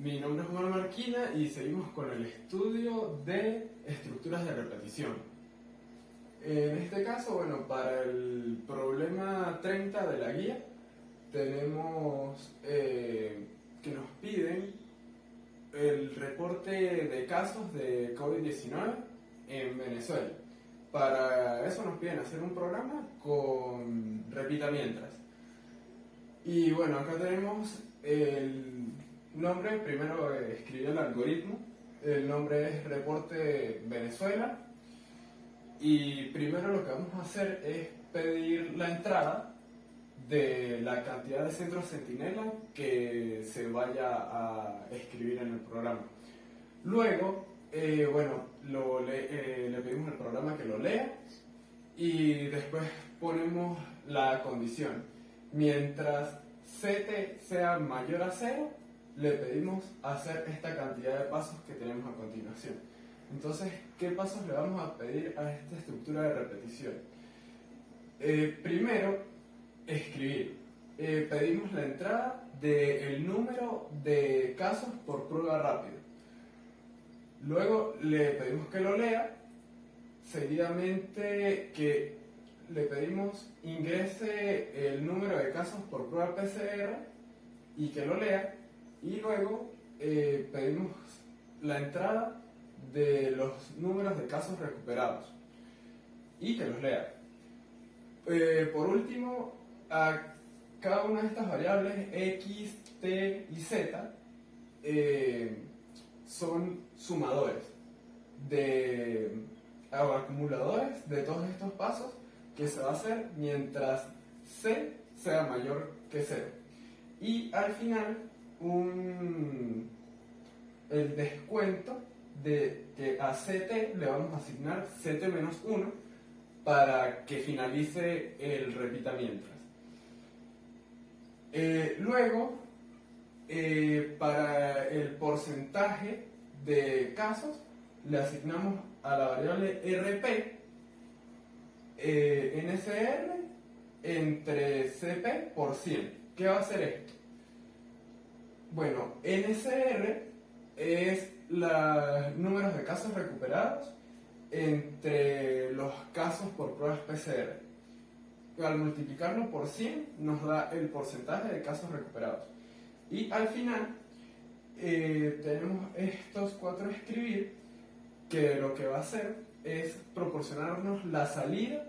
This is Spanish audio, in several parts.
Mi nombre es Juan Marquina y seguimos con el estudio de estructuras de repetición. En este caso, bueno, para el problema 30 de la guía, tenemos que nos piden el reporte de casos de COVID-19 en Venezuela. Para eso nos piden hacer un programa con repita mientras. Y bueno, acá tenemos el nombre, primero escribí el algoritmo, el nombre es Reporte Venezuela, y primero lo que vamos a hacer es pedir la entrada de la cantidad de centros centinela que se vaya a escribir en el programa. Luego, bueno, le pedimos al programa que lo lea y después ponemos la condición. Mientras CT sea mayor a 0, le pedimos hacer esta cantidad de pasos que tenemos a continuación. Entonces, ¿qué pasos le vamos a pedir a esta estructura de repetición? Primero, escribir. Pedimos la entrada del número de casos por prueba rápida. Luego le pedimos que lo lea. Seguidamente que le pedimos ingrese el número de casos por prueba PCR y que lo lea. Y luego pedimos la entrada de los números de casos recuperados y que los lea. Por último, a cada una de estas variables X, T y Z son sumadores o acumuladores de todos estos pasos que se va a hacer mientras C sea mayor que 0. Y al final el descuento de que a CT le vamos a asignar CT-1 para que finalice el repita mientras. Luego, para el porcentaje de casos, le asignamos a la variable RP NCR entre CP por 100. ¿Qué va a hacer esto? Bueno, NCR es los números de casos recuperados entre los casos por pruebas PCR. Al multiplicarlo por 100 nos da el porcentaje de casos recuperados. Y al final tenemos estos 4 a escribir, que lo que va a hacer es proporcionarnos la salida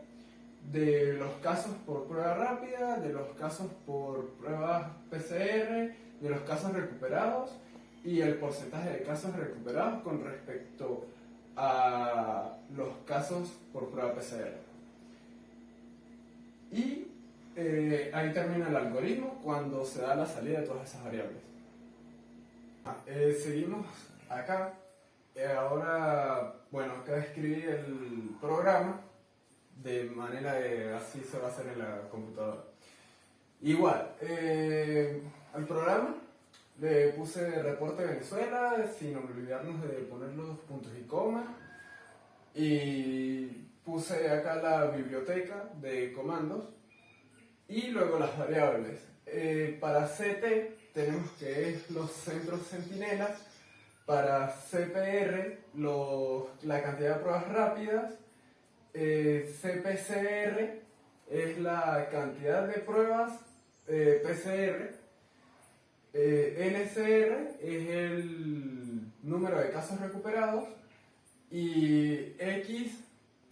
de los casos por prueba rápida, de los casos por pruebas PCR, de los casos recuperados y el porcentaje de casos recuperados con respecto a los casos por prueba PCR. Y ahí termina el algoritmo cuando se da la salida de todas esas variables. Seguimos acá. Ahora, bueno, acá escribí el programa de manera de así se va a hacer en la computadora. Igual, al programa le puse Reporte Venezuela sin olvidarnos de poner los puntos y comas, y puse acá la biblioteca de comandos y luego las variables. Para CT tenemos que es los centros centinelas, para CPR la cantidad de pruebas rápidas, CPCR es la cantidad de pruebas PCR, NCR es el número de casos recuperados y X,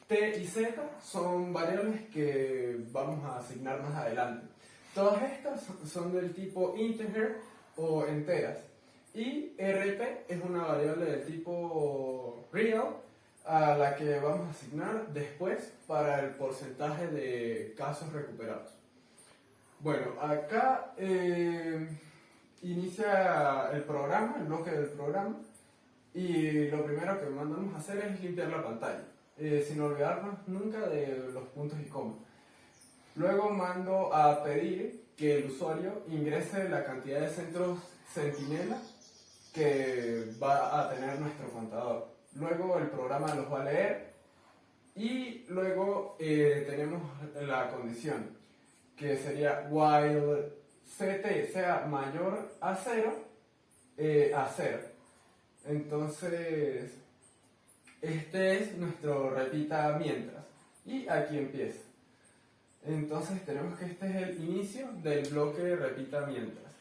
T y Z son variables que vamos a asignar más adelante. Todas estas son del tipo integer o enteras. Y RP es una variable del tipo real a la que vamos a asignar después para el porcentaje de casos recuperados. Bueno, acá inicia el programa, el bloque del programa, y lo primero que mandamos a hacer es limpiar la pantalla, sin olvidarnos nunca de los puntos y comas. Luego mando a pedir que el usuario ingrese la cantidad de centros centinela que va a tener nuestro contador. Luego el programa los va a leer y luego tenemos la condición que sería while CT sea mayor a 0, a 0. Entonces, este es nuestro repita mientras. Y aquí empieza. Entonces tenemos que este es el inicio del bloque repita mientras.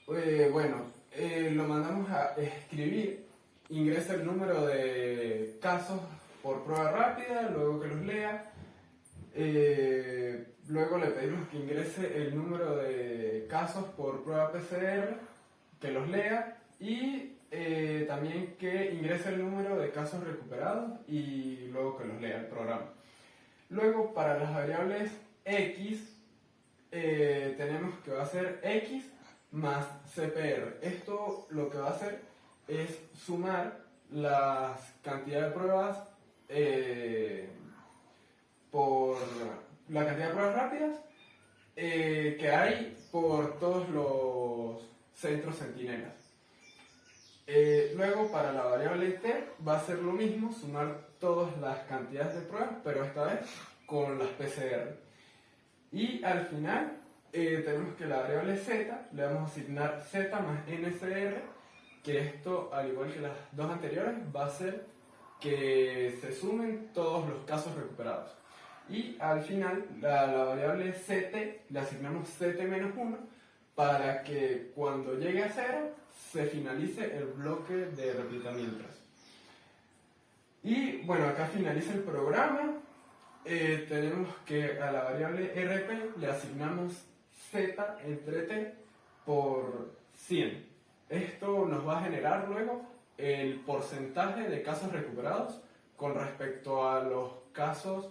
Lo mandamos a escribir, ingresa el número de casos por prueba rápida, luego que los lea, luego le pedimos que ingrese el número de casos por prueba PCR, que los lea, y también que ingrese el número de casos recuperados y luego que los lea el programa. Luego, para las variables x, tenemos que va a ser x más CPR. Esto lo que va a hacer es sumar las cantidades de pruebas por la cantidad de pruebas rápidas que hay por todos los centros centinelas. Luego, para la variable t va a ser lo mismo, sumar todas las cantidades de pruebas, pero esta vez con las PCR. Y al final tenemos que la variable z le vamos a asignar z más ncr, que esto, al igual que las dos anteriores, va a ser que se sumen todos los casos recuperados. Y al final, la variable ct le asignamos ct menos 1 para que cuando llegue a 0 se finalice el bloque de repita mientras. Y bueno, acá finaliza el programa. Tenemos que a la variable rp le asignamos z entre t por 100. Esto nos va a generar luego el porcentaje de casos recuperados con respecto a los casos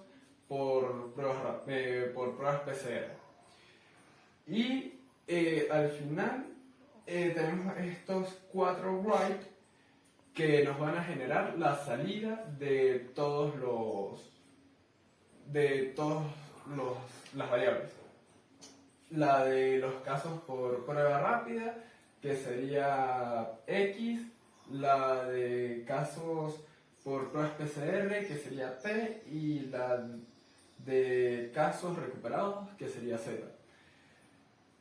por pruebas PCR. Y al final tenemos estos 4 write que nos van a generar la salida de las variables. La de los casos por prueba rápida, que sería x, la de casos por pruebas PCR, que sería t, y la de casos recuperados, que sería z.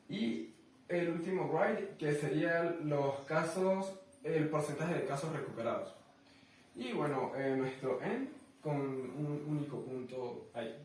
Y el último write, que sería los casos, el porcentaje de casos recuperados. Y bueno, nuestro end con un único punto ahí.